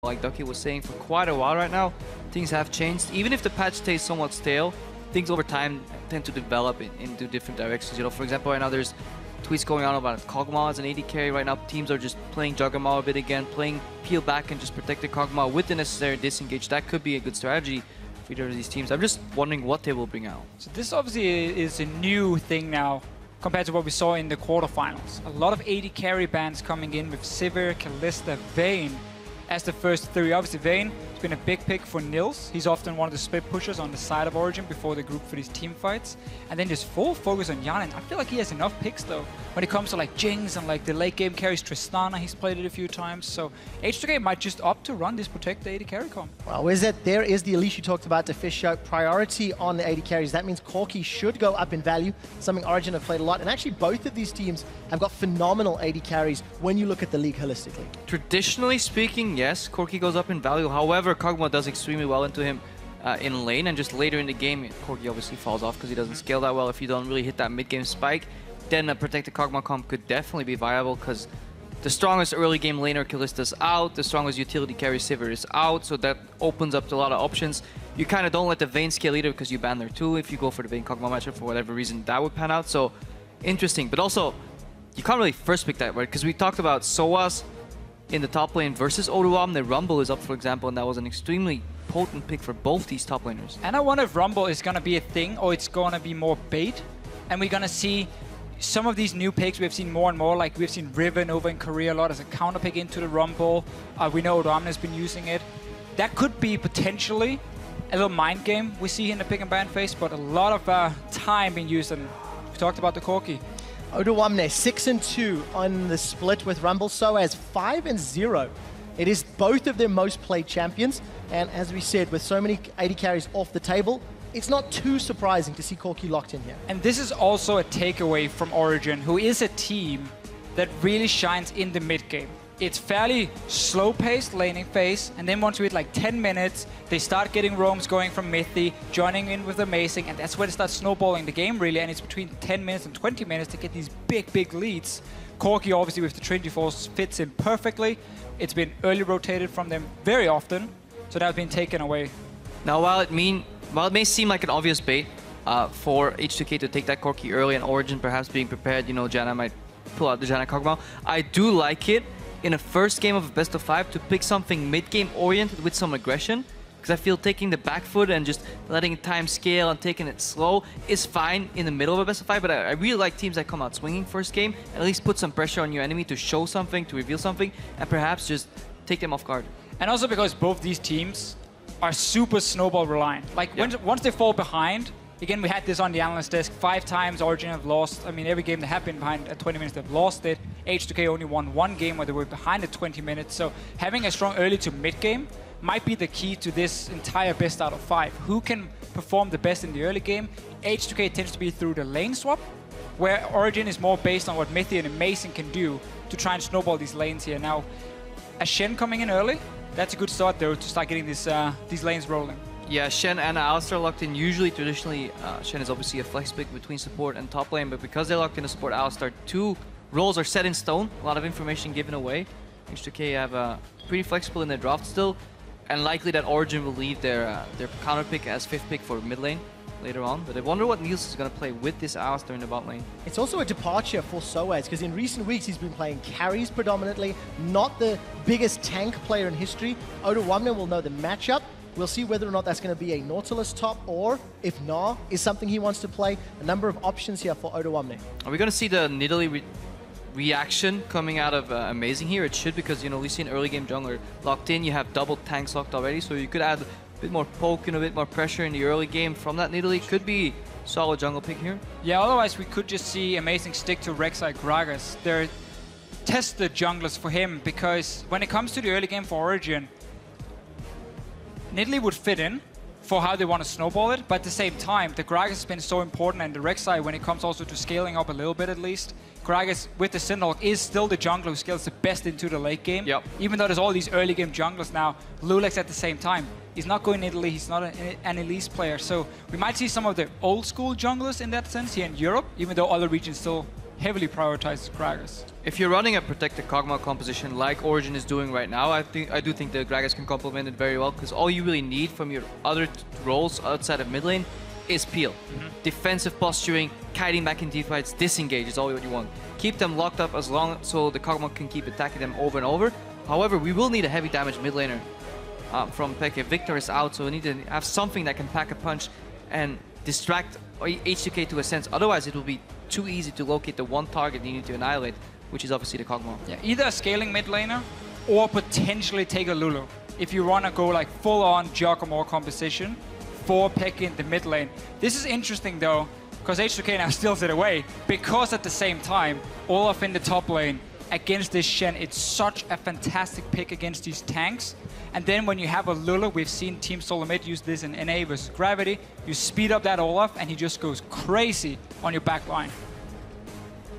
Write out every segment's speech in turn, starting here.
like Ducky was saying, for quite a while right now. Things have changed. Even if the patch stays somewhat stale, things over time tend to develop into different directions. You know, for example, right now there's tweets going on about Kog'Maw as an AD carry. Right now, teams are just playing Juggernaut a bit again, playing peel back and just protect the Kog'Maw with the necessary disengage. That could be a good strategy for either of these teams. I'm just wondering what they will bring out. So this obviously is a new thing now compared to what we saw in the quarterfinals. A lot of AD carry bans coming in with Sivir, Kalista, Vayne as the first three. Obviously, Vayne has been a big pick for Nils. He's often one of the split pushers on the side of Origen before the group for these team fights. And then just full focus on Yanin. I feel like he has enough picks though when it comes to like Jinx and like the late game carries. Tristana, he's played it a few times. So H2K might just opt to run this protect the AD carry comp. Well, there is the Elise you talked about to fish out priority on the AD carries. That means Corki should go up in value, something Origen have played a lot. And actually both of these teams have got phenomenal AD carries when you look at the league holistically. Traditionally speaking, yes, Corki goes up in value. However, Kog'Maw does extremely well into him in lane, and just later in the game, Corki obviously falls off because he doesn't scale that well. If you don't really hit that mid-game spike, then a protected Kog'Maw comp could definitely be viable because the strongest early game laner Kalista's out, the strongest utility carry Sivir is out, so that opens up to a lot of options. You kind of don't let the Vayne scale either because you ban there too. If you go for the Vayne Kog'Maw matchup for whatever reason, that would pan out. So interesting, but also you can't really first pick that, right? Because we talked about Soaz in the top lane versus Oruam. The Rumble is up, for example, and that was an extremely potent pick for both these top laners. And I wonder if Rumble is going to be a thing or it's going to be more bait. And we're going to see some of these new picks we've seen more and more. Like we've seen Riven over in Korea a lot as a counter pick into the Rumble. We know Oruam has been using it. That could be potentially a little mind game we see in the pick and ban phase, but a lot of time being used. And we talked about the Corki. Oruamne 6-2 on the split with Rumble. Soaz 5-0. It is both of their most played champions, and as we said, with so many AD carries off the table, it's not too surprising to see Corki locked in here. And this is also a takeaway from Origen, who is a team that really shines in the mid game. It's fairly slow-paced laning phase, and then once we hit like 10 minutes, they start getting roams going from Mythi, joining in with Amazing, and that's where they start snowballing the game really, and it's between 10 minutes and 20 minutes to get these big leads. Corki, obviously with the Trinity Force, fits in perfectly. It's been early rotated from them very often, so that's been taken away. Now, while it may seem like an obvious bait for H2K to take that Corki early and Origen perhaps being prepared, you know, Janna might pull out the Janna Kog'Maw, I do like it in a first game of a best of 5 to pick something mid-game oriented with some aggression, because I feel taking the back foot and just letting time scale and taking it slow is fine in the middle of a best of 5, but I really like teams that come out swinging first game, and at least put some pressure on your enemy to show something, to reveal something, and perhaps just take them off guard. And also because both these teams are super snowball reliant. Like once they fall behind, again, we had this on the analyst desk, 5 times Origen have lost. I mean, every game they have been behind at 20 minutes, they've lost it. H2K only won 1 game where they were behind at 20 minutes. So having a strong early to mid game might be the key to this entire best out of 5. Who can perform the best in the early game? H2K tends to be through the lane swap, where Origen is more based on what Mythi and Amazing can do to try and snowball these lanes here. Now, a Shen coming in early, that's a good start though to start getting these lanes rolling. Yeah, Shen and Alistar locked in. Usually, traditionally, Shen is obviously a flex pick between support and top lane, but because they're locked in to support Alistar, 2 roles are set in stone. A lot of information given away. H2K have pretty flexible in their draft still, and likely that Origen will leave their counter pick as 5th pick for mid lane later on. But I wonder what Niels is going to play with this Alistar in the bot lane. It's also a departure for Soaz, because in recent weeks he's been playing carries predominantly, not the biggest tank player in history. Oruamne will know the matchup. We'll see whether or not that's going to be a Nautilus top, or if Gnar is something he wants to play. A number of options here for Oruamne. Are we going to see the Nidalee reaction coming out of Amazing here? It should, because, you know, we see an early game jungler locked in. You have double tanks locked already, so you could add a bit more poke and a bit more pressure in the early game from that Nidalee. Could be solid jungle pick here. Yeah, otherwise we could just see Amazing stick to Rek'Sai Gragas. They're tested junglers for him, because when it comes to the early game for Origen, Nidalee would fit in for how they want to snowball it, but at the same time, the Gragas has been so important, and the Rek'Sai, when it comes also to scaling up a little bit at least, Gragas with the Synthehawk is still the jungler who scales the best into the late game. Yep. Even though there's all these early game junglers now, Lulex at the same time. He's not going Italy, he's not an Elise player, so we might see some of the old school junglers in that sense here in Europe, even though other regions still heavily prioritizes Gragas. If you're running a protected Kog'Maw composition like Origen is doing right now, I do think the Gragas can complement it very well, because all you really need from your other roles outside of mid lane is peel. Defensive posturing, kiting back in teamfights, disengage is all what you want. Keep them locked up as long so the Kog'Maw can keep attacking them over and over. However, we will need a heavy damage mid laner from Peke. Victor is out, so we need to have something that can pack a punch and distract H2K to a sense. Otherwise, it will be too easy to locate the one target you need to annihilate, which is obviously the Kog'Maw. Yeah, either a scaling mid laner or potentially take a Lulu. If you want to go like full-on Giacomo composition for Peke in the mid lane. This is interesting though, because H2K now steals it away, because at the same time, Olaf in the top lane against this Shen, it's such a fantastic pick against these tanks. And then when you have a Lulu, we've seen Team Solo Mid use this in NA versus Gravity, you speed up that Olaf and he just goes crazy on your back line.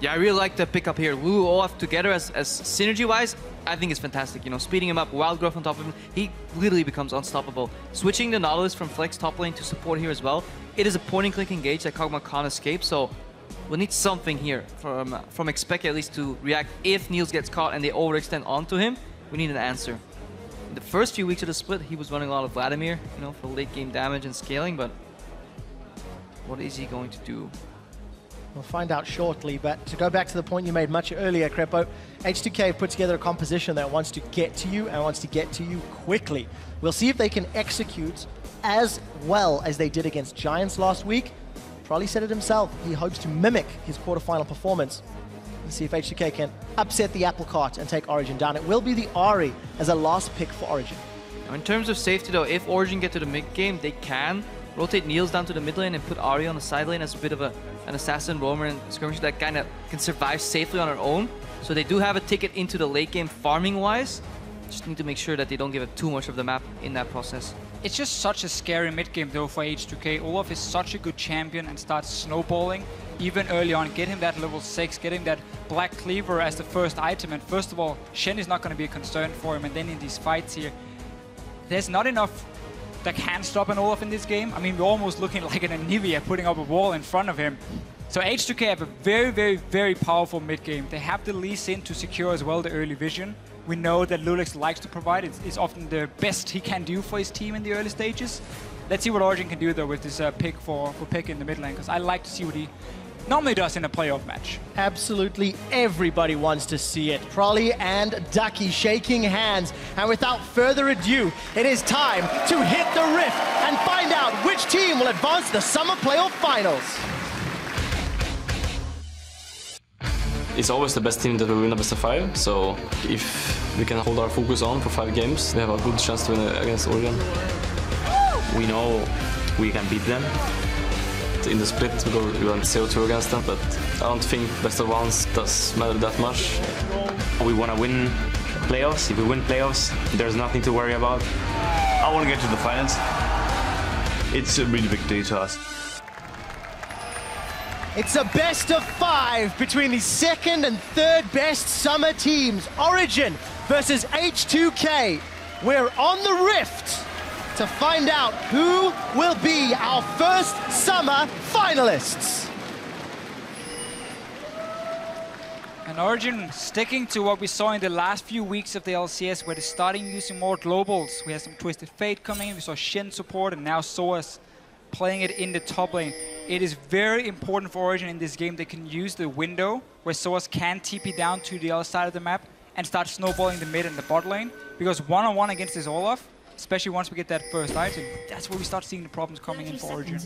Yeah, I really like the pickup here. Lulu Olaf together as synergy-wise, I think it's fantastic. You know, speeding him up, wild growth on top of him, he literally becomes unstoppable. Switching the Nautilus from flex top lane to support here as well, it is a point-and-click engage that Kog'Maw can't escape, so we'll need something here from Expect at least to react if Niels gets caught and they overextend onto him. We need an answer. In the first few weeks of the split, he was running a lot of Vladimir, you know, for late game damage and scaling, but what is he going to do? We'll find out shortly, but to go back to the point you made much earlier, Crepo, H2K put together a composition that wants to get to you and wants to get to you quickly. We'll see if they can execute as well as they did against Giants last week. Probably said it himself, he hopes to mimic his quarterfinal performance. Let's see if H2K can upset the apple cart and take Origen down. It will be the Ahri as a last pick for Origen. Now, in terms of safety though, if Origen get to the mid game, they can rotate Niels down to the mid lane and put Ahri on the side lane as a bit of an assassin, roamer, and skirmisher that kind of can survive safely on her own. So they do have a ticket into the late game farming-wise. Just need to make sure that they don't give it too much of the map in that process. It's just such a scary mid game though for H2K. Olaf is such a good champion and starts snowballing even early on. Get him that level 6, get him that Black Cleaver as the first item, and first of all, Shen is not going to be a concern for him, and then in these fights here, there's not enough that can stop an Olaf in this game. I mean, we're almost looking like an Anivia putting up a wall in front of him. So H2K have a very, very, very powerful mid game. They have the Lee Sin to secure as well the early vision. We know that Lulix likes to provide. It's often the best he can do for his team in the early stages. Let's see what Origen can do though with this pick for Peke in the mid lane, because I like to see what he normally does in a playoff match. Absolutely everybody wants to see it. Prolly and Ducky shaking hands. And without further ado, it is time to hit the rift and find out which team will advance to the Summer Playoff Finals. It's always the best team that will win a best of 5, so if we can hold our focus on for 5 games, we have a good chance to win against Origen. We know we can beat them. In the split, we went 0-2 against them, but I don't think best of 1s does matter that much. We want to win playoffs. If we win playoffs, there's nothing to worry about. I want to get to the finals. It's a really big day to us. It's a best of 5 between the second and third best summer teams. Origen versus H2K. We're on the rift to find out who will be our first summer finalists. And Origen sticking to what we saw in the last few weeks of the LCS, where they're starting using more globals. We had some Twisted Fate coming in, we saw Shen support, and now Soas playing it in the top lane. It is very important for Origen in this game. They can use the window where Soas can TP down to the other side of the map and start snowballing the mid and the bot lane, because one-on-one against this Olaf, especially once we get that first item, that's where we start seeing the problems coming in for Origen.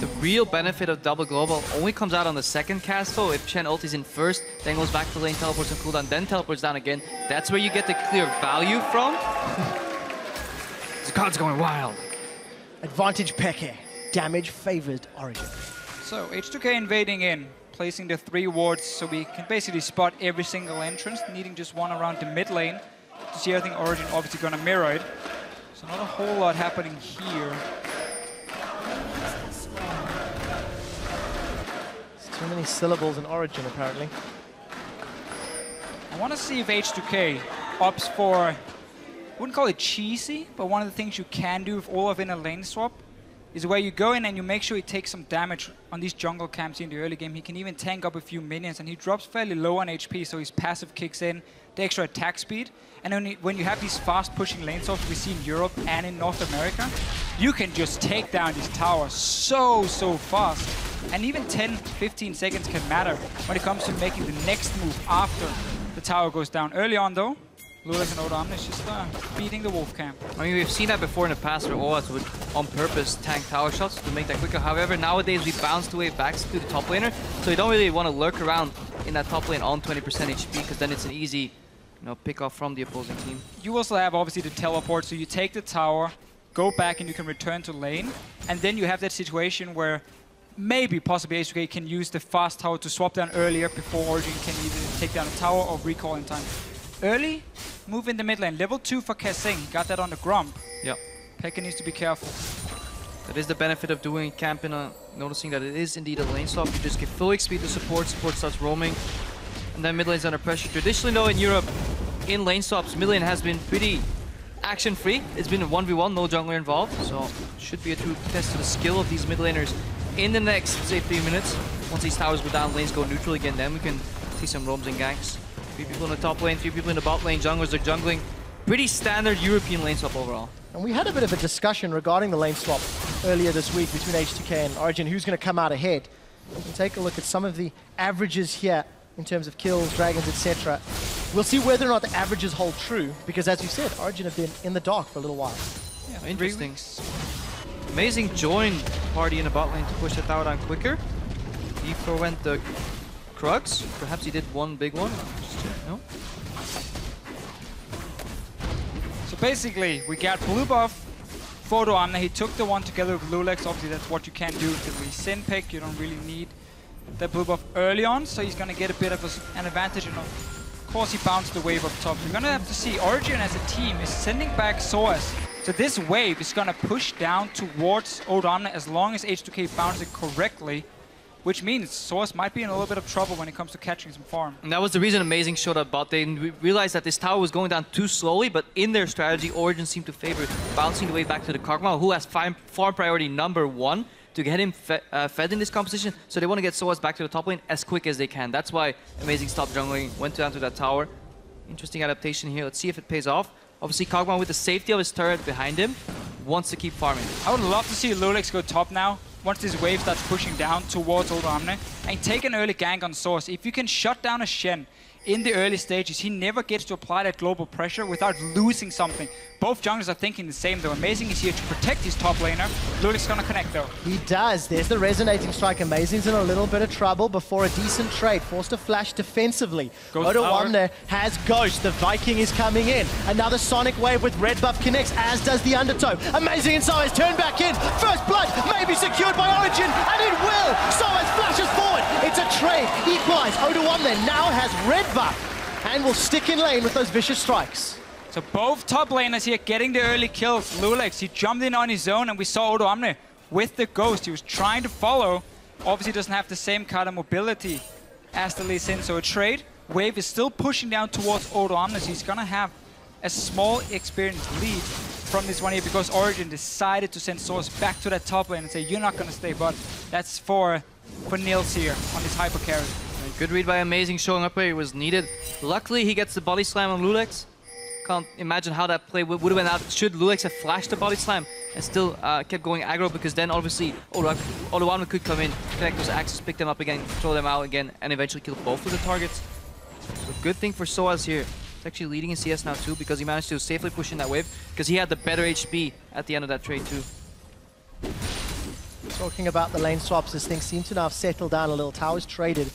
The real benefit of double global only comes out on the second cast though. If Shen ultis in first, then goes back to lane, teleports on cooldown, then teleports down again. That's where you get the clear value from. The card's going wild. Advantage Peke. Damage favored Origen. So H2K invading in, placing the 3 wards so we can basically spot every single entrance, needing just one around the mid lane to see everything. Origen obviously gonna mirror it. So not a whole lot happening here. There's too many syllables in Origen apparently. I want to see if H2K opts for, I wouldn't call it cheesy, but one of the things you can do with Olaf in a lane swap is where you go in and you make sure he takes some damage on these jungle camps in the early game. He can even tank up a few minions, and he drops fairly low on HP, so his passive kicks in, the extra attack speed. And when you have these fast-pushing lane swaps we see in Europe and in North America, you can just take down these towers so fast. And even 10, 15 seconds can matter when it comes to making the next move after the tower goes down. Early on, though, Lulex and Oda is just beating the wolf camp. I mean, we've seen that before in the past where OAS would on purpose tank tower shots to make that quicker. However, nowadays we bounce the wave back to the top laner, so you don't really want to lurk around in that top lane on 20% HP, because then it's an easy, pick off from the opposing team. You also have obviously the teleport, so you take the tower, go back, and you can return to lane. And then you have that situation where maybe, possibly, H2K can use the fast tower to swap down earlier before Origen can either take down the tower or recall in time. Early, move in the mid lane. Level 2 for Kasing. Got that on the Grump. Yep. Pekka needs to be careful. That is the benefit of doing camp in noticing that it is indeed a lane swap. You just give full XP to support starts roaming, and then mid lane's under pressure. Traditionally though in Europe, in lane swaps, mid lane has been pretty action-free. It's been a 1v1, no jungler involved, so should be a true test to the skill of these mid laners in the next, say, 3 minutes. Once these towers go down, lanes go neutral again, then we can see some roams and ganks. 3 people in the top lane, 3 people in the bot lane, junglers are jungling. Pretty standard European lane swap overall. And we had a bit of a discussion regarding the lane swap earlier this week between H2K and Origen, who's going to come out ahead. We can take a look at some of the averages here in terms of kills, dragons, etc. We'll see whether or not the averages hold true, because as you said, Origen have been in the dark for a little while. Yeah, interesting. Amazing join party in the bot lane to push the tower down quicker. He forwent the Krugs. Perhaps he did one big one. Just check, no? So basically, we got blue buff, Photo Amna. He took the one together with Lulex. Obviously, that's what you can do with the Sin pick. You don't really need that blue buff early on, so he's going to get a bit of an advantage. And of course, he bounced the wave up top. So we're going to have to see. Origen as a team is sending back SOAS. So this wave is going to push down towards Odamna as long as H2K bounces it correctly, which means SOAS might be in a little bit of trouble when it comes to catching some farm. And that was the reason Amazing showed up bot. They realized that this tower was going down too slowly, but in their strategy, Origen seemed to favor bouncing the way back to the Kog'Maw, who has farm priority #1 to get him fed in this composition. So they want to get SOAS back to the top lane as quick as they can. That's why Amazing stopped jungling, went down to that tower. Interesting adaptation here. Let's see if it pays off. Obviously, Kog'Maw, with the safety of his turret behind him, wants to keep farming. I would love to see Lulex go top now, once this wave starts pushing down towards Odamne, and take an early gank on Source. If you can shut down a Shen in the early stages, he never gets to apply that global pressure without losing something. Both junglers are thinking the same though. Amazing is here to protect his top laner. Lulex is gonna connect though. He does. There's the resonating strike. Amazing's in a little bit of trouble before a decent trade. Forced to flash defensively. Odawamne has Ghost. The Viking is coming in. Another Sonic Wave with red buff connects, as does the Undertow. Amazing and Soaz turn back in. First blood may be secured by Origen, and it will. Soaz flashes forward. It's a trade. Equalize. Odawamne now has red buff and will stick in lane with those vicious strikes. So both top laners here getting the early kills. Lulex, he jumped in on his own, and we saw Odamne with the Ghost. He was trying to follow. Obviously doesn't have the same kind of mobility as the Lee Sin, so a trade. Wave is still pushing down towards Odamne, so he's gonna have a small experience lead from this one here, because Origen decided to send Source back to that top lane and say, you're not gonna stay, but that's for Nils here on this hyper carry. Good read by Amazing, showing up where he was needed. Luckily, he gets the body slam on Lulex. Can't imagine how that play would have went out. Should Lulex have flashed the body slam and still kept going aggro, because then obviously Odawamne could come in, connect those axes, pick them up again, throw them out again, and eventually kill both of the targets. So good thing for Soaz here. He's actually leading in CS now too, because he managed to safely push in that wave, because he had the better HP at the end of that trade too. Talking about the lane swaps, this thing seems to now have settled down a little. Towers traded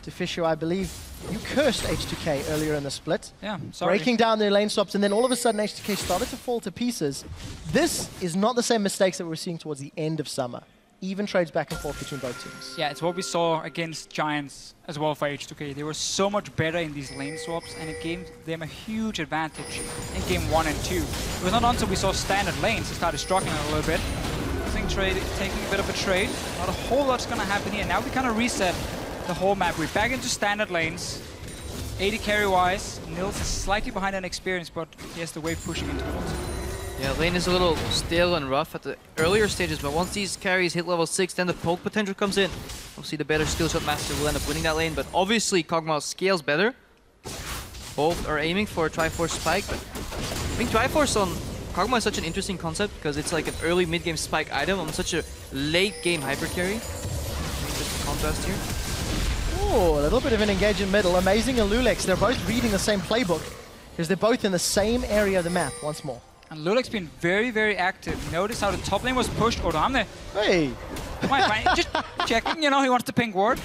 to Fisher. I believe you cursed H2K earlier in the split. Yeah, sorry. Breaking down their lane swaps, and then all of a sudden H2K started to fall to pieces. This is not the same mistakes that we're seeing towards the end of summer. Even trades back and forth between both teams. Yeah, it's what we saw against Giants as well for H2K. They were so much better in these lane swaps, and it gave them a huge advantage in game 1 and 2. It was not until we saw standard lanes that started struggling a little bit. I think taking a bit of a trade. Not a whole lot's going to happen here. Now we kind of reset the whole map. We're back into standard lanes. 80 carry-wise. Nils is slightly behind on experience, but he has the wave pushing in towards him. Yeah, lane is a little stale and rough at the earlier stages, but once these carries hit level 6, then the poke potential comes in. Obviously, the better skill shot master will end up winning that lane, but obviously Kog'Maw scales better. Both are aiming for a Triforce spike, but I think Triforce on Kog'Maw is such an interesting concept because it's like an early mid-game spike item on such a late-game hyper carry. Just a contrast here. Oh, a little bit of an engage in middle. Amazing and Lulex, they're both reading the same playbook because they're both in the same area of the map once more. And Lulek's been very, very active. Notice how the top lane was pushed. Odamne. Hey! Fine. Just checking, you know, he wants the pink ward.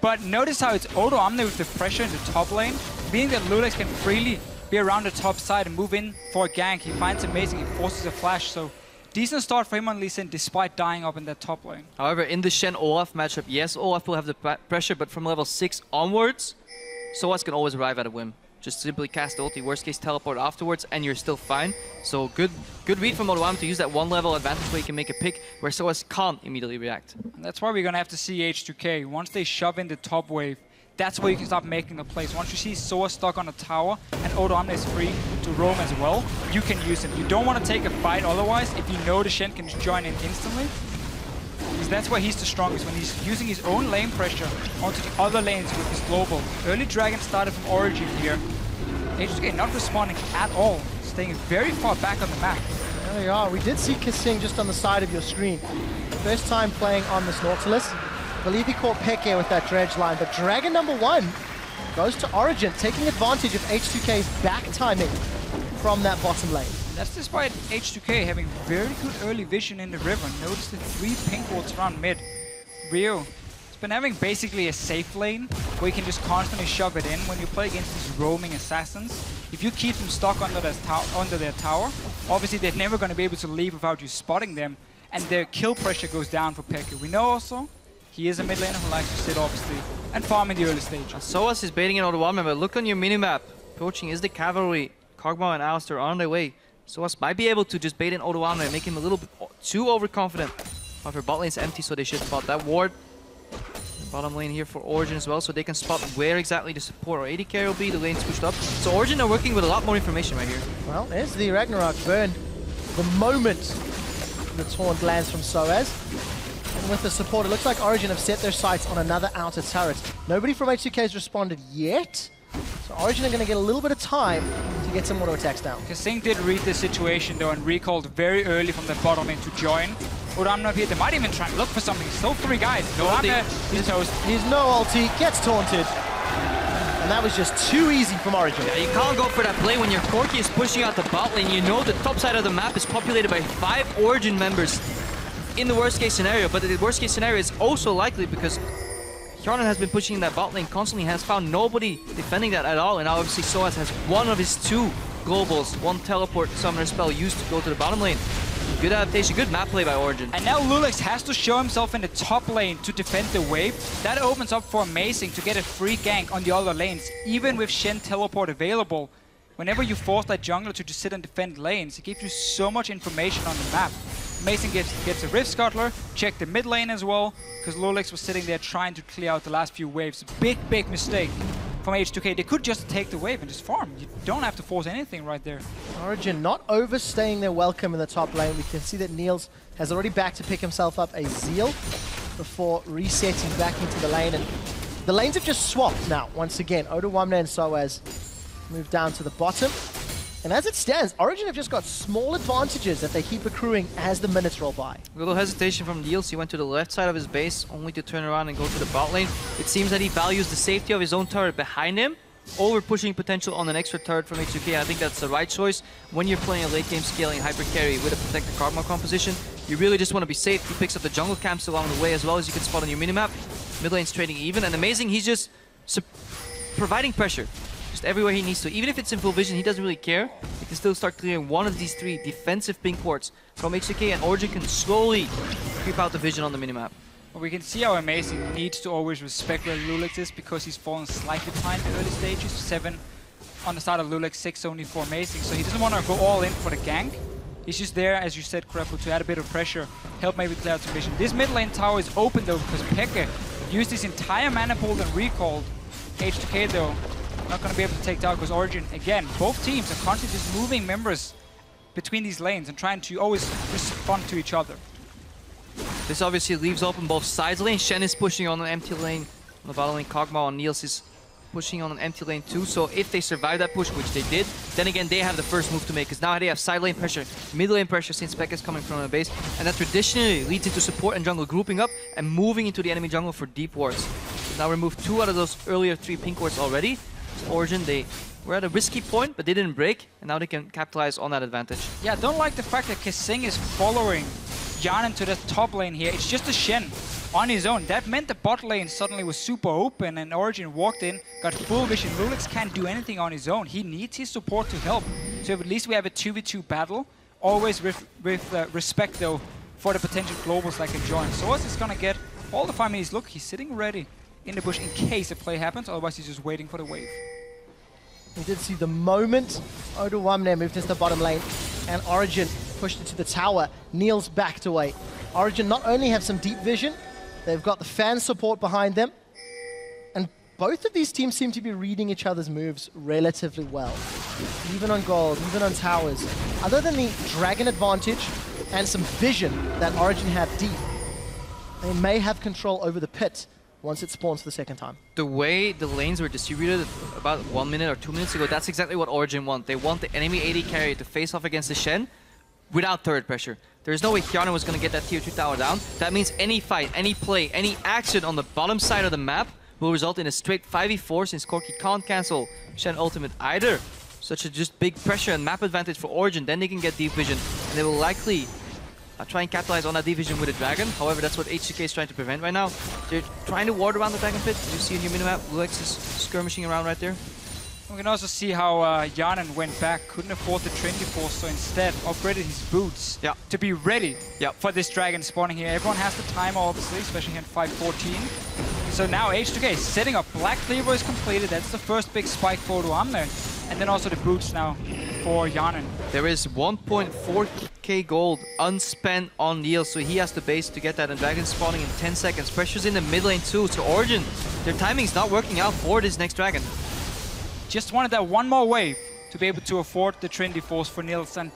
But notice how it's Odoamne with the pressure in the top lane. Being that Lulex can freely be around the top side and move in for a gank, he finds amazing, he forces a flash. So decent start for him on Lee Sin despite dying up in that top lane. However, in the Shen Olaf matchup, yes, Olaf will have the pressure, but from level 6 onwards, soaz can always arrive at a whim. Just simply cast ulti, worst case teleport afterwards, and you're still fine. So good read from Odoamne to use that one level advantage where you can make a pick where soaz can't immediately react. And that's why we're gonna have to see H2K. Once they shove in the top wave, that's where you can start making the plays. Once you see soaz stuck on a tower and Odoamne is free to roam as well, you can use him. You don't want to take a fight otherwise if you know the Shen can just join in instantly. Because that's why he's the strongest, when he's using his own lane pressure onto the other lanes with his global. Early Dragon started from Origen here. H2K not responding at all, staying very far back on the map. There we are. We did see Kissing just on the side of your screen. First time playing on this Nautilus. I believe he caught Peke with that dredge line, but Dragon number 1 goes to Origen, taking advantage of H2K's back timing from that bottom lane. That's despite H2K having very good early vision in the river. Notice the 3 pink wards around mid. Rio has been having basically a safe lane where you can just constantly shove it in when you play against these roaming assassins. If you keep them stuck under their tower, obviously they're never going to be able to leave without you spotting them, and their kill pressure goes down for Peke. We know also he is a mid laner who likes to sit, obviously, and farm in the early stage. soaz is baiting in Odoamne, but look on your minimap. Approaching is the cavalry. Kog'Maw and Alistar are on their way. soaz might be able to just bait in Odoamne and make him a little bit too overconfident. However, bot lane's empty, so they should spot that ward. The bottom lane here for Origen as well, so they can spot where exactly the support or AD carry will be. The lane's pushed up. So Origen are working with a lot more information right here. Well, there's the Ragnarok burn. The moment the taunt lands from soaz. And with the support, it looks like Origen have set their sights on another outer turret. Nobody from H2K has responded yet. So Origen are going to get a little bit of time to get some auto attacks down. Kasing did read the situation though and recalled very early from the bottom lane to join. Odoamne here, they might even try and look for something. Still 3 guys. Odoamne is toast. He's no ulti, gets taunted. And that was just too easy from Origen. Yeah, you can't go for that play when your Corki is pushing out the bot lane. You know the top side of the map is populated by 5 Origen members in the worst case scenario, but the worst case scenario is also likely because Hjarnan has been pushing that bot lane constantly, has found nobody defending that at all, and now obviously soaz has one of his 2 globals, 1 teleport summoner spell used to go to the bottom lane. Good adaptation, good map play by Origen. And now Lulex has to show himself in the top lane to defend the wave. That opens up for Amazing to get a free gank on the other lanes, even with Shen teleport available. Whenever you force that jungler to just sit and defend lanes, it gives you so much information on the map. Amazing gets a Rift Scuttler, check the mid lane as well, because Lulex was sitting there trying to clear out the last few waves. Big mistake from H2K. They could just take the wave and just farm. You don't have to force anything right there. Origen not overstaying their welcome in the top lane. We can see that Niels has already back to pick himself up a Zeal before resetting back into the lane. And the lanes have just swapped now, once again. Odoamne and soaz move down to the bottom. And as it stands, Origen have just got small advantages that they keep accruing as the minutes roll by. A little hesitation from Niels. He went to the left side of his base, only to turn around and go to the bot lane. It seems that he values the safety of his own turret behind him over pushing potential on an extra turret from H2K. I think that's the right choice. When you're playing a late game scaling hyper carry with a protected Kog'Maw composition, you really just want to be safe. He picks up the jungle camps along the way as well as you can spot on your minimap. Mid lane's trading even, and Amazing, he's just providing pressure. Just everywhere he needs to. Even if it's in full vision, he doesn't really care. He can still start clearing one of these 3 defensive pink wards from H2K, and Origen can slowly creep out the vision on the minimap. Well, we can see how Amazing needs to always respect where Lulex is because he's fallen slightly behind the early stages. 7 on the start of Lulex, 6 only for Amazing. So he doesn't want to go all in for the gank. He's just there, as you said, Krepo, to add a bit of pressure, help maybe clear out some vision. This mid lane tower is open though because Peke used his entire mana pool and recalled. H2K though not going to be able to take down because Origen, again, both teams are constantly just moving members between these lanes and trying to always respond to each other. This obviously leaves open both sides lane. Shen is pushing on an empty lane on the bottom lane. Kog'Maw and Niels is pushing on an empty lane too. So if they survive that push, which they did, then again they have the first move to make, because now they have side lane pressure, mid lane pressure since Spec is coming from the base, and that traditionally leads into support and jungle grouping up and moving into the enemy jungle for deep wards. So now removed 2 out of those earlier 3 pink wards already. So Origen, they were at a risky point, but they didn't break, and now they can capitalize on that advantage. Yeah, I don't like the fact that Kesing is following Yanin to the top lane here. It's just a Shen on his own. That meant the bot lane suddenly was super open, and Origen walked in, got full vision. Rulix can't do anything on his own. He needs his support to help. So at least we have a 2v2 battle, always with respect though for the potential globals that can join. Soaz is gonna get all the 5 minutes. Look, he's sitting ready in the bush in case a play happens, otherwise he's just waiting for the wave. We did see the moment Oda moved into the bottom lane and Origen pushed it to the tower. Niels backed away. Origen not only have some deep vision, they've got the fan support behind them, and both of these teams seem to be reading each other's moves relatively well. Even on gold, even on towers. Other than the dragon advantage and some vision that Origen had deep, they may have control over the pit once it spawns for the second time. The way the lanes were distributed about 1 minute or 2 minutes ago, that's exactly what Origen want. They want the enemy AD carry to face off against the Shen without turret pressure. There's no way Kiana was going to get that tier 2 tower down. That means any fight, any play, any action on the bottom side of the map will result in a straight 5v4, since Corki can't cancel Shen ultimate either. Such a just big pressure and map advantage for Origen. Then they can get deep vision, and they will likely try and capitalize on that deep vision with a dragon. However, that's what H2K is trying to prevent right now. They're trying to ward around the dragon pit. You see in your minimap, Lulex is skirmishing around right there. We can also see how Yanin went back, couldn't afford the Trinity Force, so instead upgraded his boots to be ready for this dragon spawning here. Everyone has the timer, obviously, especially here in 5:14. So now H2K setting up. Black Cleaver is completed. That's the first big spike for Duamne. And then also the boots now for Yanin. There is 1.4k gold unspent on Niels, so he has the base to get that, and dragon spawning in 10 seconds. Pressure's in the mid lane too, so Origen, their timing's not working out for this next dragon. Just wanted that one more wave to be able to afford the Trinity Force for Niels, and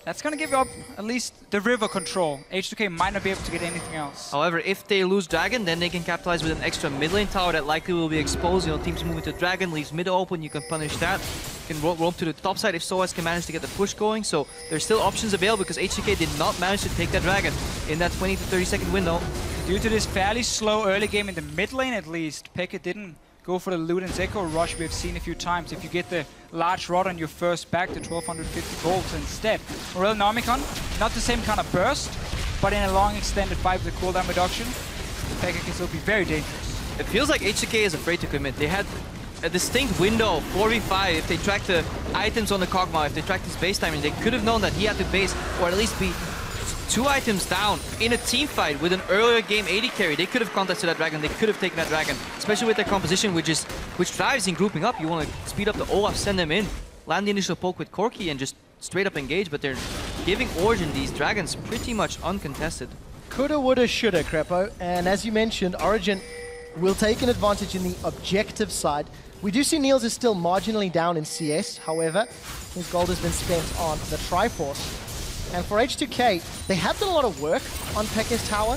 that's gonna give up at least the river control. H2K might not be able to get anything else. However, if they lose dragon, then they can capitalize with an extra mid lane tower that likely will be exposed. You know, teams moving to dragon, leaves mid open, you can punish that. You can roam to the top side if Soaz can manage to get the push going. So there's still options available, because H2K did not manage to take that dragon in that 20 to 30 second window. Due to this fairly slow early game in the mid lane at least, Pekka didn't go for the Luden's Echo rush we've seen a few times. If you get the large rod on your first back to 1250 gold instead. Morel Nomicon, not the same kind of burst, but in a long extended fight with the cooldown reduction, Pekka can still be very dangerous. It feels like H2K is afraid to commit. They had a distinct window, 4v5, if they tracked the items on the Kog'Maw, if they tracked his base timing, they could have known that he had to base, or at least be 2 items down in a team fight with an earlier game AD carry. They could have contested that dragon, they could have taken that dragon, especially with their composition, which thrives in grouping up. You want to speed up the Olaf, send them in, land the initial poke with Corki, and just straight up engage, but they're giving Origen these dragons pretty much uncontested. Coulda, woulda, shoulda, Crepo, and as you mentioned, Origen will take an advantage in the objective side. We do see Niels is still marginally down in CS, however, his gold has been spent on the Triforce. And for H2K, they have done a lot of work on Pekka's tower,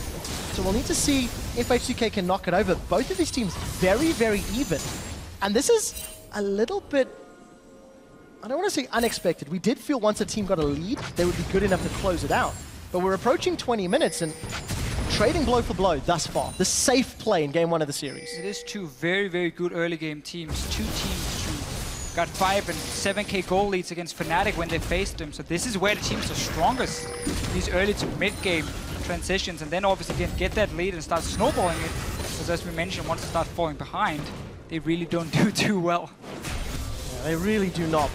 so we'll need to see if H2K can knock it over. Both of these teams very, very even. And this is a little bit, I don't want to say unexpected. We did feel once a team got a lead, they would be good enough to close it out. But we're approaching 20 minutes and trading blow for blow thus far. The safe play in game 1 of the series. It is 2 very, very good early game teams. 2 teams got 5 and 7k goal leads against Fnatic when they faced them. So this is where the teams are strongest. These early to mid-game transitions, and then obviously get that lead and start snowballing it. Because as we mentioned, once they start falling behind, they really don't do too well. Yeah, they really do not.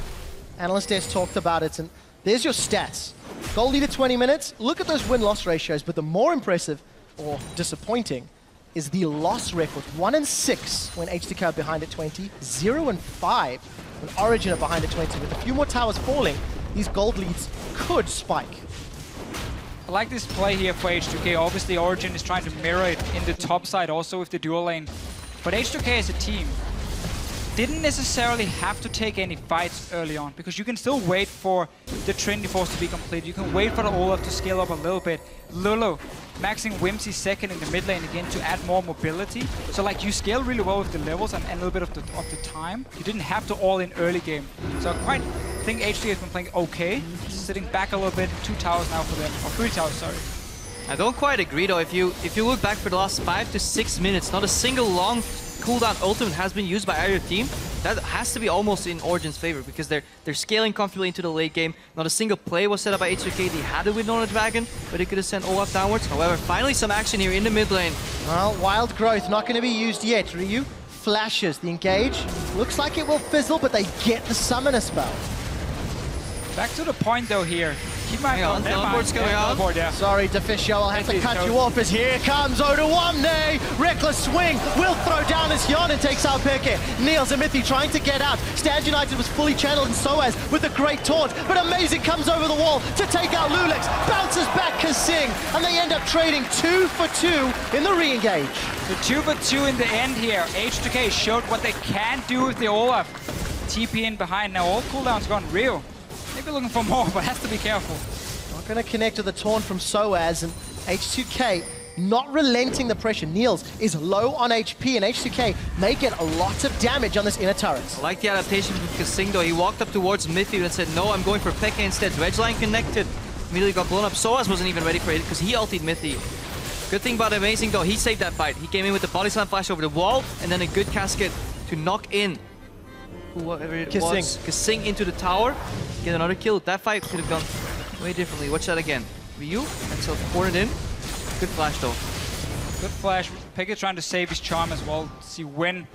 Analyst Desk talked about it, and there's your stats. Goal lead at 20 minutes. Look at those win-loss ratios, but the more impressive, or disappointing, is the loss record. 1-6 when H2K are behind at 20, 0-5 when Origen are behind at 20. With a few more towers falling, these gold leads could spike. I like this play here for H2K. Obviously, Origen is trying to mirror it in the top side also with the dual lane. But H2K as a team, didn't necessarily have to take any fights early on, because you can still wait for the Trinity Force to be completed. You can wait for the Olaf to scale up a little bit. Lulu maxing Whimsy second in the mid lane again to add more mobility. So like you scale really well with the levels and a little bit of the time. You didn't have to all in early game. So I think H2K has been playing okay. Sitting back a little bit. 2 towers now for them, or 3 towers, sorry. I don't quite agree though. If you look back for the last 5 to 6 minutes, not a single long cooldown ultimate has been used by either team. That has to be almost in Origen's favor, because they're scaling comfortably into the late game. Not a single play was set up by H2K. They had to win on a dragon, but they could have sent Olaf downwards. However, finally some action here in the mid lane. Well, Wild Growth not going to be used yet. Ryu flashes the engage. Looks like it will fizzle, but they get the summoner spell. Back to the point though here. Keep my eye on teleport's going out. Yeah. Sorry, Deficio, I'll have to cut you off as here comes Oduwamne. Reckless swing, will throw down as Hyonin takes out Peke. Niels and Mithi trying to get out. Stand United was fully channeled, and Soaz with a great taunt. But Amazing comes over the wall to take out Lulex. Bounces back Kasing, and they end up trading 2 for 2 in the re-engage. The 2 for 2 in the end here. H2K showed what they can do with the Olaf. TP in behind. Now all cooldowns gone real. Maybe looking for more, but has to be careful. Not going to connect to the taunt from Soaz, and H2K not relenting the pressure. Niels is low on HP, and H2K may get a lot of damage on this inner turret. I like the adaptation from Kasing though. He walked up towards Mithi and said, no, I'm going for Pekka instead. Wedgeline connected. Immediately got blown up. Soaz wasn't even ready for it because he ultied Mithi. Good thing about Amazing though, he saved that fight. He came in with the body slam flash over the wall, and then a good casket to knock in whoever it was, Kasing into the tower, get another kill. That fight could have gone way differently. Watch that again. Ryu, and self-ported in. Good flash though. Good flash. Pekka trying to save his charm as well. See when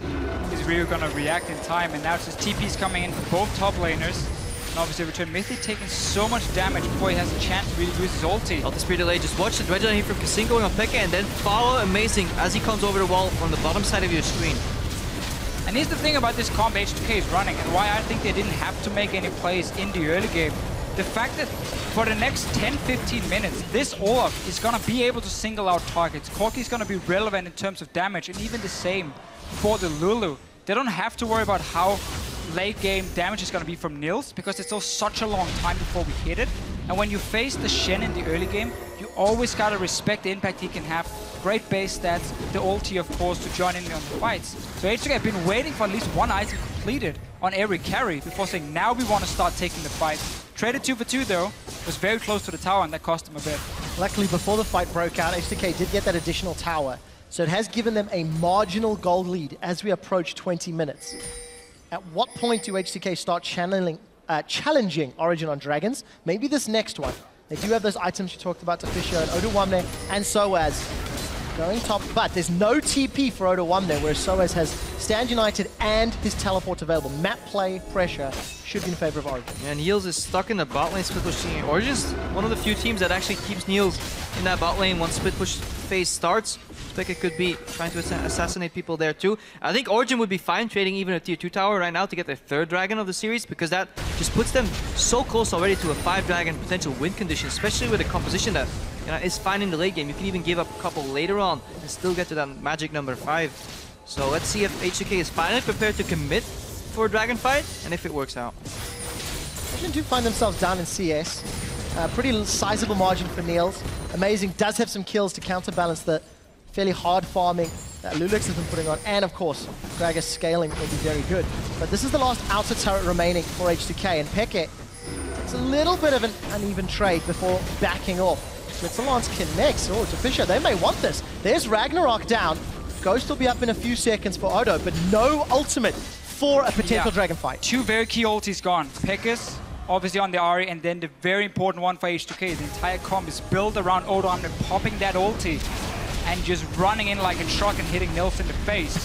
is Ryu gonna react in time. And now it's just TP's coming in for both top laners. And obviously return Mithi taking so much damage before he has a chance to really use his ulti. Out the speed delay, just watch the dredge here from Kasing going on Pekka, and then follow Amazing as he comes over the wall from the bottom side of your screen. And here's the thing about this comp H2K is running, and why I think they didn't have to make any plays in the early game. The fact that for the next 10-15 minutes, this Olaf is going to be able to single out targets. Corki is going to be relevant in terms of damage, and even the same for the Lulu. They don't have to worry about how late game damage is going to be from Niels, because it's still such a long time before we hit it. And when you face the Shen in the early game, you always got to respect the impact he can have. Great base stats, the ulti of course to join in on the fights. So H2K have been waiting for at least one item completed on every carry before saying now we want to start taking the fight. Traded 2 for 2 though, was very close to the tower, and that cost him a bit. Luckily before the fight broke out, H2K did get that additional tower. So it has given them a marginal gold lead as we approach 20 minutes. At what point do H2K start challenging Origen on dragons? Maybe this next one. They do have those items you talked about to Fisher and Oduwamne and Soaz going top, but there's no TP for Oduwamne, whereas Soaz has Stand United and his teleport available. Map play pressure should be in favor of Origen. Yeah, Niels is stuck in the bot lane split pushing. Origen's one of the few teams that actually keeps Niels in that bot lane once split push phase starts. Pekka could be trying to assassinate people there too. I think Origen would be fine trading even a tier 2 tower right now to get their 3rd dragon of the series, because that just puts them so close already to a 5 dragon potential win condition, especially with a composition that is fine in the late game. You can even give up a couple later on and still get to that magic number 5. So let's see if H2K is finally prepared to commit for a dragon fight, and if it works out. Origen do find themselves down in CS. Pretty sizable margin for Niels. Amazing does have some kills to counterbalance the fairly hard farming that Lulex has been putting on, and of course, Gragas scaling will be very good. But this is the last outer turret remaining for H2K, and Peke takes a little bit of an uneven trade before backing off. Switzerland's connects. Oh, to Fisher, they may want this. There's Ragnarok down. Ghost will be up in a few seconds for Odo, but no ultimate for a potential dragon fight. 2 very key ultis gone. Pekka's obviously on the Ari, and then the very important one for H2K. The entire comp is built around Odo and popping that ulti and just running in like a truck and hitting Nils in the face.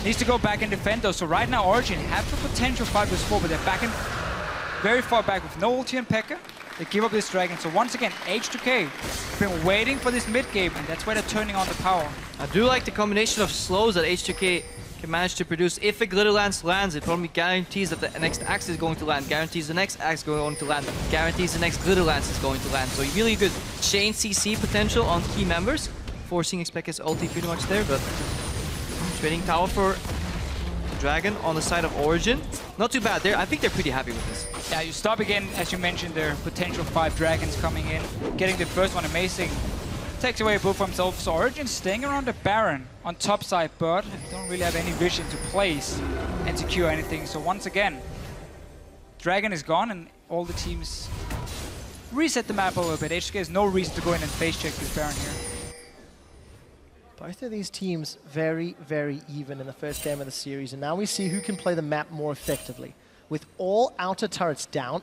Needs to go back and defend though. So right now Origen have the potential fight with 4, but they're back in very far back with no ulti and Pekka. They give up this dragon. So once again, H2K been waiting for this mid game, and that's where they're turning on the power. I do like the combination of slows that H2K can manage to produce. If a Glitter Lance lands, it probably guarantees that the next axe is going to land, guarantees the next axe is going to land, guarantees the next Glitter Lance is going to land. So really good chain CC potential on key members, forcing Expect's ulti pretty much there, but trading tower for Dragon on the side of Origen. Not too bad. I think they're pretty happy with this. Yeah, you stop again, as you mentioned, there potential 5 dragons coming in. Getting the first one amazing. Takes away a bull for himself. So Origen staying around the Baron on top side, but don't really have any vision to place and secure anything. So once again, Dragon is gone and all the teams reset the map a little bit. H2K has no reason to go in and face check this Baron here. Both of these teams very, very even in the first game of the series, and now we see who can play the map more effectively. With all outer turrets down,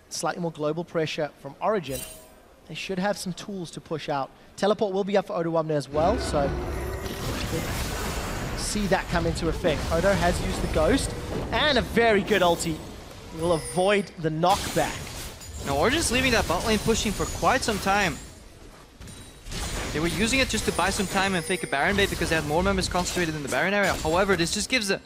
slightly more global pressure from Origen, they should have some tools to push out. Teleport will be up for Odo as well, so see that come into effect. Odo has used the Ghost, and a very good ulti will avoid the knockback. Now Origen's leaving that bot lane pushing for quite some time. They were using it just to buy some time and fake a Baron bait because they had more members concentrated in the Baron area. However, this just gives a...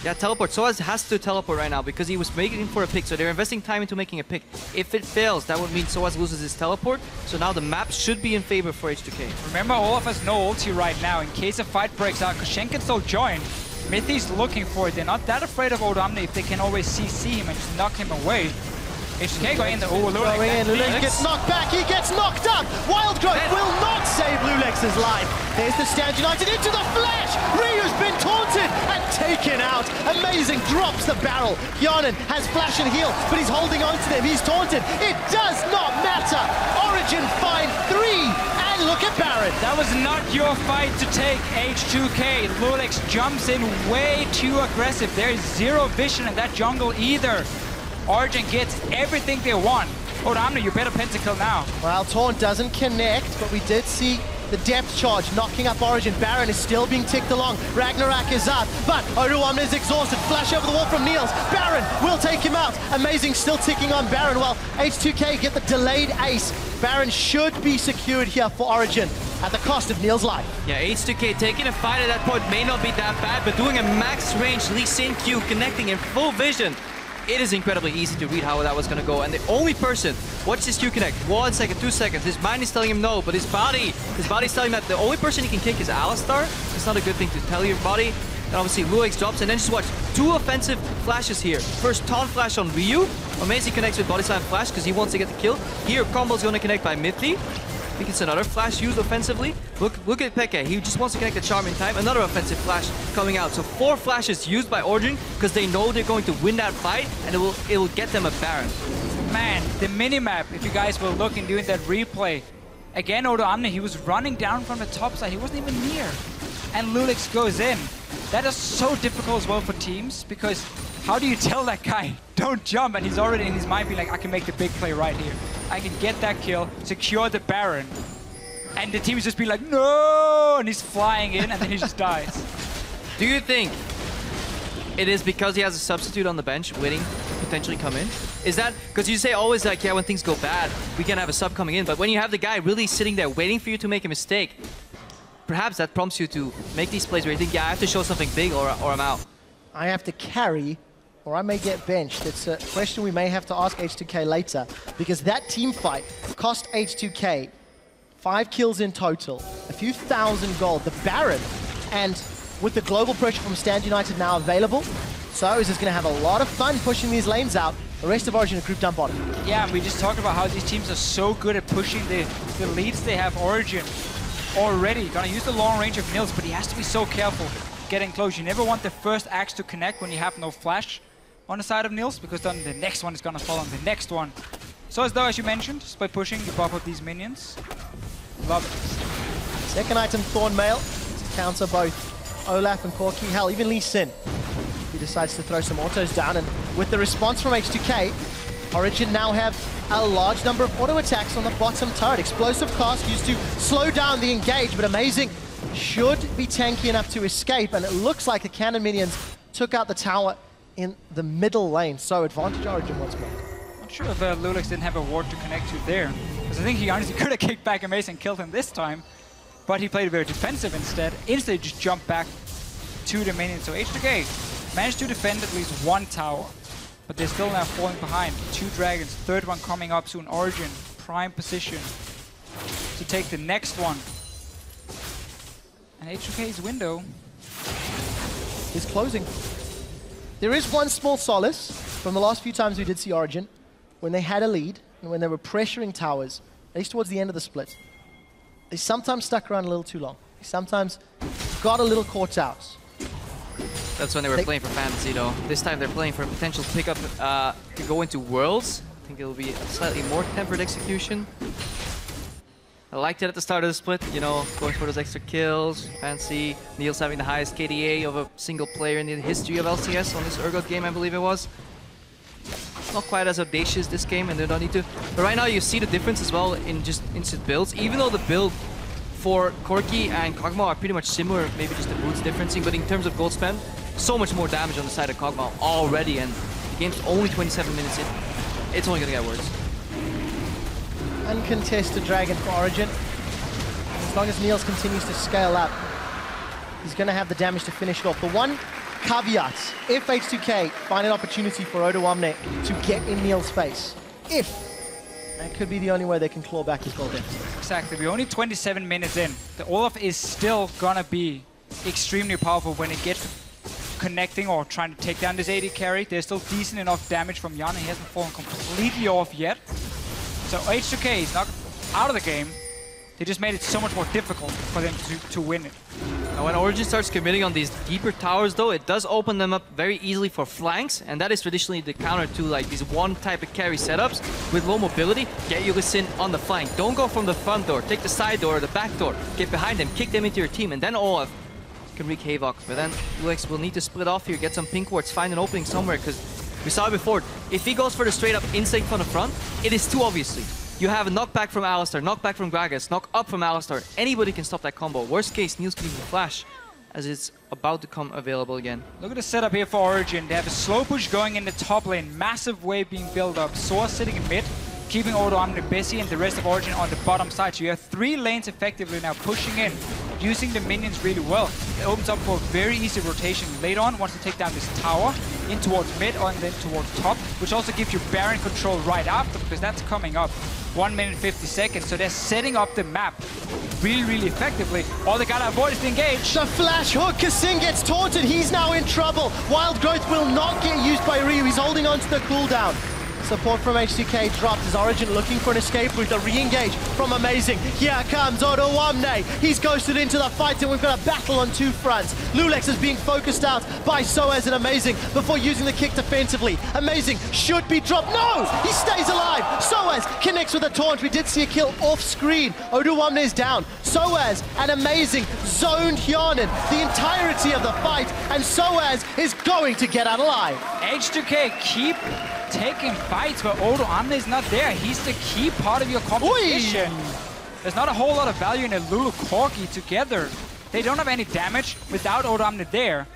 Yeah, teleport. Soaz has to teleport right now because he was making for a pick, so they're investing time into making a pick. If it fails, that would mean Soaz loses his teleport, so now the map should be in favor for H2K. Remember, all of us know ulti right now. In case a fight breaks out, because Shen can still join. Mithy's looking for it. They're not that afraid of Odamne if they can always CC him and just knock him away. H2K going in there. Oh, Lulex gets knocked back. He gets knocked up. Wild Growth will not save Lulex's life. There's the Stand United into the flash. Ryu's been taunted and taken out. Amazing. Drops the barrel. Hyonin has flash and heal, but he's holding on to them. He's taunted. It does not matter. Origen find 3. And look at Baron. That was not your fight to take, H2K. Lulex jumps in way too aggressive. There is zero vision in that jungle either. Origen gets everything they want. Odamne, you better pentakill now. Well, Taunt doesn't connect, but we did see the depth charge knocking up Origen. Baron is still being ticked along. Ragnarok is up, but Odoamne is exhausted. Flash over the wall from Niels. Baron will take him out. Amazing still ticking on Baron. Well, H2K get the delayed ace. Baron should be secured here for Origen at the cost of Niels' life. Yeah, H2K taking a fight at that point may not be that bad, but doing a max range Lee Sin Q connecting in full vision. It is incredibly easy to read how that was going to go. And the only person, watch this Q connect, 1 second, 2 seconds. His mind is telling him no, but his body's telling him that the only person he can kick is Alistar. It's not a good thing to tell your body. And obviously Lulex drops, and then just watch 2 offensive flashes here. First taunt flash on Ryu. Amazing connects with body slam flash because he wants to get the kill. Here combo's going to connect by Mithy. I think it's another flash used offensively. Look at Peke. He just wants to connect the charm in time. Another offensive flash coming out. So 4 flashes used by Origen because they know they're going to win that fight, and it will get them a Baron. Man, the minimap, if you guys will look and doing that replay, again Odoamne, he was running down from the top side. He wasn't even near. And Lulex goes in. That is so difficult as well for teams because how do you tell that guy, don't jump, and he's already in his mind being like, I can make the big play right here. I can get that kill, secure the Baron. And the team is just be like, no! And he's flying in, and then he just dies. Do you think it is because he has a substitute on the bench waiting to potentially come in? Is that, because you say always like, yeah, when things go bad, we can have a sub coming in. But when you have the guy really sitting there waiting for you to make a mistake, perhaps that prompts you to make these plays where you think, yeah, I have to show something big or I'm out. I have to carry, or I may get benched. It's a question we may have to ask H2K later, because that team fight cost H2K 5 kills in total, a few thousand gold, the Baron, and with the global pressure from Stand United now available, Soaz is going to have a lot of fun pushing these lanes out. The rest of Origen are grouped down bottom. Yeah, we just talked about how these teams are so good at pushing the leads they have. Origen already gonna use the long range of Niels, but he has to be so careful getting close. You never want the first axe to connect when you have no flash on the side of Niels, because then the next one is gonna fall on the next one. So as though, as you mentioned, just by pushing, you buff up these minions. Love it. Second item, Thorn Mail, to counter both Olaf and Corki. Hell, even Lee Sin. He decides to throw some autos down, and with the response from H2K, Origen now have a large number of auto attacks on the bottom turret. Explosive cast used to slow down the engage, but amazing. Should be tanky enough to escape, and it looks like the cannon minions took out the tower in the middle lane. So advantage Origen once more. Not sure if Lulex didn't have a ward to connect to there, because I think he honestly could have kicked back Amaze and killed him this time, but he played very defensive instead. Instantly just jumped back to the minions. So H2K managed to defend at least 1 tower, but they're still now falling behind. 2 dragons, 3rd one coming up soon. Origen, prime position to take the next one. And H2K's window is closing. There is one small solace from the last few times we did see Origen, when they had a lead and when they were pressuring towers, at least towards the end of the split. They sometimes stuck around a little too long. They sometimes got a little caught out. That's when they were playing for fantasy, though. This time they're playing for a potential pickup to go into Worlds. I think it'll be a slightly more tempered execution. I liked it at the start of the split, you know, going for those extra kills. Fancy Niels having the highest KDA of a single player in the history of LCS on this Urgot game, I believe it was. Not quite as audacious this game, and they don't need to. But right now you see the difference as well in just instant builds. Even though the build for Corki and Kog'Maw are pretty much similar, maybe just the boots differencing, but in terms of gold spend, so much more damage on the side of Kog'Maw already, and the game's only 27 minutes in. It's only gonna get worse. Uncontested Dragon for Origen. As long as Niels continues to scale up, he's going to have the damage to finish it off. The one caveat, if H2K find an opportunity for Odoamne to get in Niels' face, that could be the only way they can claw back his gold deficit. Exactly, we're only 27 minutes in. The Olaf is still gonna be extremely powerful when it gets to connecting or trying to take down this AD carry. There's still decent enough damage from Jan, he hasn't fallen completely off yet. So H2K is not out of the game. They just made it so much more difficult for them to win it. Now when Origen starts committing on these deeper towers though, it does open them up very easily for flanks, and that is traditionally the counter to like these one type of carry setups with low mobility. Get Yu Sin on the flank. Don't go from the front door. Take the side door or the back door. Get behind them, kick them into your team, and then Olaf can wreak havoc. But then Lulex will need to split off here, get some pink wards, find an opening somewhere, because we saw it before. If he goes for the straight up instinct from the front, it is too obviously. You have a knockback from Alistar, knockback from Gragas, knock up from Alistar. Anybody can stop that combo. Worst case, Niels can even flash as it's about to come available again. Look at the setup here for Origen. They have a slow push going in the top lane, massive wave being built up, Soar sitting in mid, keeping Odoamne busy and the rest of Origen on the bottom side. So you have 3 lanes effectively now pushing in, using the minions really well. It opens up for a very easy rotation later on once they take down this tower, in towards mid and then towards top, which also gives you Baron control right after, because that's coming up 1 minute 50 seconds. So they're setting up the map really, really effectively. All they gotta avoid is the engage. The flash hook, Kassin gets taunted, he's now in trouble. Wild Growth will not get used by Ryu, he's holding on to the cooldown. Support from H2K dropped as Origen looking for an escape route. The re-engage from Amazing. Here comes Odoamne. He's ghosted into the fight and we've got a battle on 2 fronts. Lulex is being focused out by Soaz and Amazing before using the kick defensively. Amazing should be dropped. No! He stays alive. Soaz connects with a taunt. We did see a kill off screen. Odoamne is down. Soaz and Amazing zoned Hjarnan the entirety of the fight, and Soaz is going to get out alive. H2K keep taking fights where Odoamne is not there. He's the key part of your competition. There's not a whole lot of value in a Lulu Corki together. They don't have any damage without Odoamne there.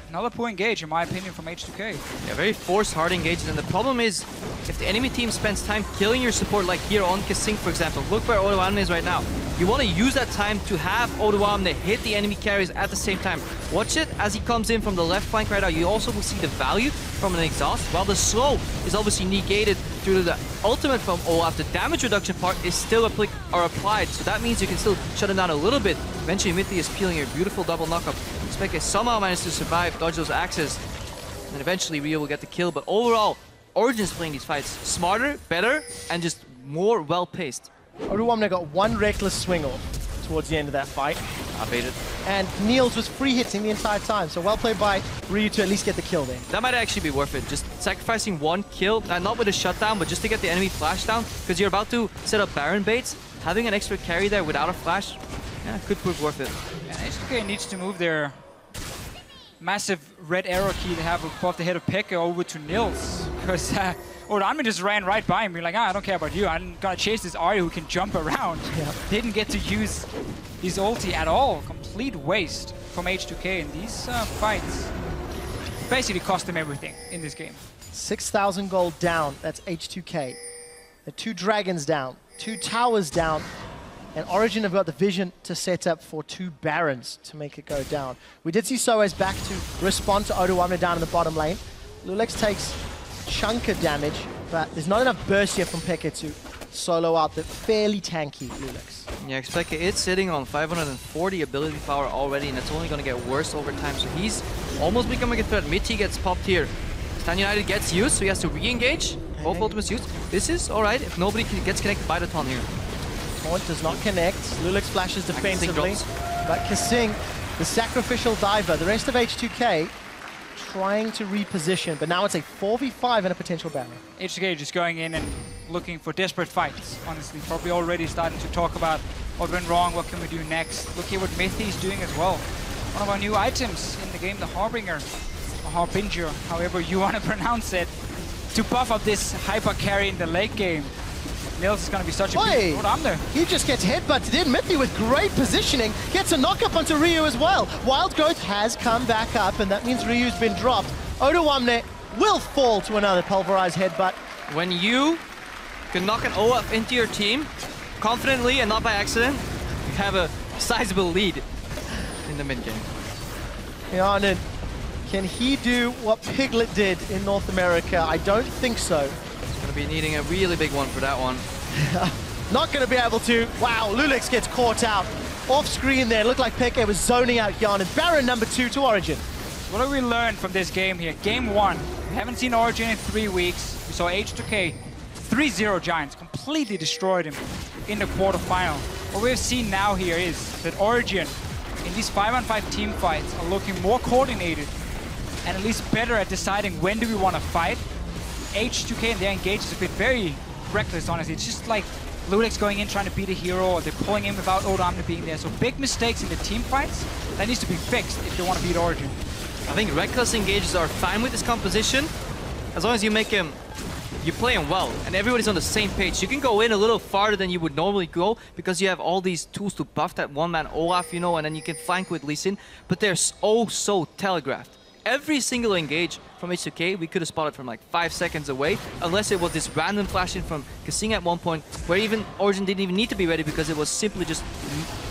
Another poor engage, in my opinion, from H2K. Yeah, very forced hard engages, and the problem is if the enemy team spends time killing your support, like here on Kasing, for example. Look where Odoamne is right now. You want to use that time to have Odoamne hit the enemy carries at the same time. Watch it as he comes in from the left flank right now. You also will see the value from an exhaust, while the slow is obviously negated through the ultimate from Olaf. The damage reduction part is still applied, so that means you can still shut him down a little bit. Eventually, Mithy is peeling your beautiful double knockup. Speke somehow managed to survive, dodge those axes, and eventually Rio will get the kill. But overall, Origen's playing these fights smarter, better, and just more well-paced. Odoamne got 1 reckless swing off towards the end of that fight. Baited. And Niels was free hitting the entire time, so well played by Ryu to at least get the kill there. That might actually be worth it. Just sacrificing 1 kill, not with a shutdown, but just to get the enemy flash down, because you're about to set up Baron baits. Having an extra carry there without a flash, yeah, could prove worth it. And H2K needs to move their massive red arrow key they have above the head of Pekka over to Niels, because Odoamne just ran right by him, being like, I don't care about you, I'm gonna chase this Arya who can jump around. Yeah. Didn't get to use his ulti at all. Complete waste from H2K, and these fights basically cost them everything in this game. 6,000 gold down, that's H2K. The 2 dragons down, 2 towers down, and Origen have got the vision to set up for 2 barons to make it go down. We did see Soaz back to respond to Odoamne down in the bottom lane. Lulex takes chunk of damage, but there's not enough burst here from Pekka to solo out the fairly tanky Lulex. Yeah, X2K is sitting on 540 ability power already, and it's only going to get worse over time. So he's almost becoming a threat. Mid-T gets popped here. Stan United gets used, so he has to re-engage. Both ultimates used. This is alright if nobody gets connected by the taunt here. Taunt does not connect. Lulix flashes defensively. But Kasing, the sacrificial diver, the rest of H2K trying to reposition, but now it's a 4v5 and a potential barrier. H2K just going in and looking for desperate fights, honestly. Probably already starting to talk about what went wrong, what can we do next. Look here what Mythi's doing as well. One of our new items in the game, the Harbinger, or Harbinger, however you want to pronounce it, to buff up this hyper carry in the late game. Nils is going to be such a good there. He just gets headbutted in. Mythi with great positioning gets a knock-up onto Ryu as well. Wild Growth has come back up, and that means Ryu's been dropped. Odoamne will fall to another pulverized headbutt. When you can knock an Olaf into your team confidently and not by accident, you have a sizable lead in the mid-game. Yanin, can he do what Piglet did in North America? I don't think so. Going to be needing a really big one for that one. Not going to be able to. Wow, Lulix gets caught out. Off screen there, looked like Peke was zoning out Yanin. Baron number 2 to Origen. What do we learn from this game here? Game 1, we haven't seen Origen in 3 weeks. We saw H2K 3-0 Giants, completely destroyed him in the quarterfinal. What we've seen now here is that Origen, in these 5-on-5 team fights, are looking more coordinated and at least better at deciding when do we want to fight. H2K and their engages have been very reckless, honestly. It's just like Lulix going in trying to beat a hero, or they're pulling him without Odoamne being there. So big mistakes in the team fights, that needs to be fixed if they want to beat Origen. I think reckless engages are fine with this composition, as long as you make him, you play him well, and everybody's on the same page. You can go in a little farther than you would normally go, because you have all these tools to buff that one-man Olaf, you know, and then you can flank with Lee Sin, but they're so telegraphed. Every single engage from H2K, we could have spotted from like 5 seconds away, unless it was this random flash in from Kasing at one point, where even Origen didn't even need to be ready because it was simply just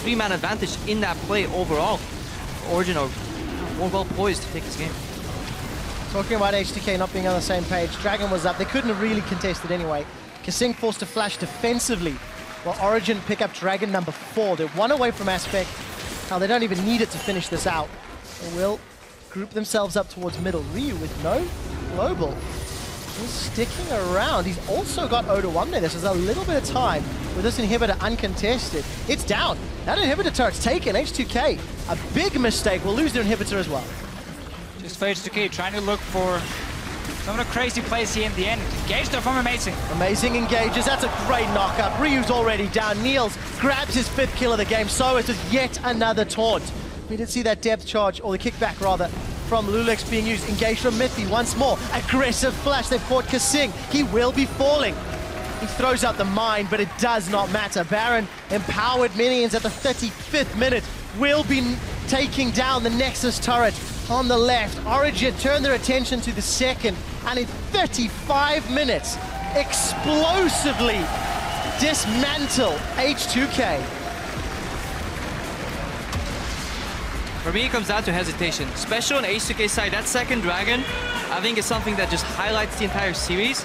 3-man advantage in that play overall. Origen are more well poised to take this game. Talking about H2K not being on the same page, Dragon was up. They couldn't have really contested anyway. Kasing forced to flash defensively, while Origen pick up Dragon number 4. They're 1 away from Aspect. Now they don't even need it to finish this out. They will group themselves up towards middle. Ryu with no global. He's sticking around. He's also got Odoamne. This is a little bit of time with this inhibitor uncontested. It's down. That inhibitor turret's taken. H2K, a big mistake. Will lose their inhibitor as well. Just for H2K, trying to look for some of the crazy plays here in the end. Engage though from Amazing. Amazing engages. That's a great knockup. Ryu's already down. Niels grabs his 5th kill of the game. So it's just yet another taunt. We did see that depth charge, or the kickback rather, from Lulix being used. Engaged from Mythi once more. Aggressive flash. They've caught Kasing. He will be falling. He throws out the mine, but it does not matter. Baron, empowered minions at the 35th minute, will be taking down the Nexus turret on the left. Origen turn their attention to the second, and in 35 minutes, explosively dismantle H2K. For me, it comes down to hesitation. Especially on H2K's side, that second Dragon, I think is something that just highlights the entire series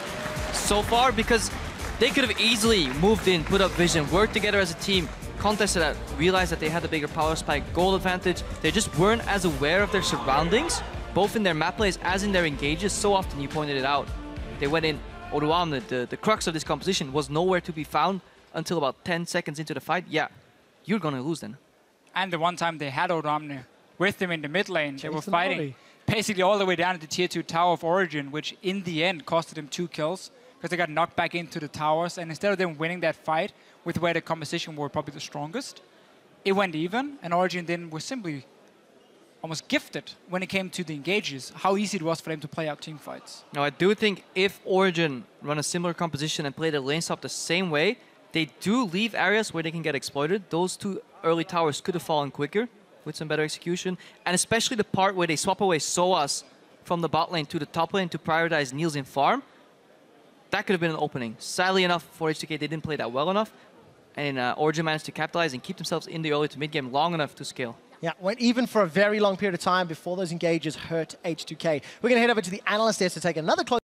so far, because they could have easily moved in, put up vision, worked together as a team, contested that, realized that they had the bigger power spike, gold advantage. They just weren't as aware of their surroundings, both in their map plays as in their engages. So often, you pointed it out, they went in. Odoamne, the crux of this composition, was nowhere to be found until about 10 seconds into the fight. Yeah, you're gonna lose then. And the one time they had Odoamne with them in the mid lane, they were fighting basically all the way down to the tier 2 tower of Origen, which in the end costed them 2 kills because they got knocked back into the towers. And instead of them winning that fight with where the composition were probably the strongest, it went even, and Origen then was simply almost gifted when it came to the engages, how easy it was for them to play out team fights. Now, I do think if Origen run a similar composition and play the lane swap the same way, they do leave areas where they can get exploited. Those 2 early towers could have fallen quicker with some better execution. And especially the part where they swap away Soas from the bot lane to the top lane to prioritize Niels in farm. That could have been an opening. Sadly enough for H2K, they didn't play that well enough. And Origen managed to capitalize and keep themselves in the early to mid game long enough to scale. Yeah, went even for a very long period of time before those engages hurt H2K. We're going to head over to the analyst desk to take another close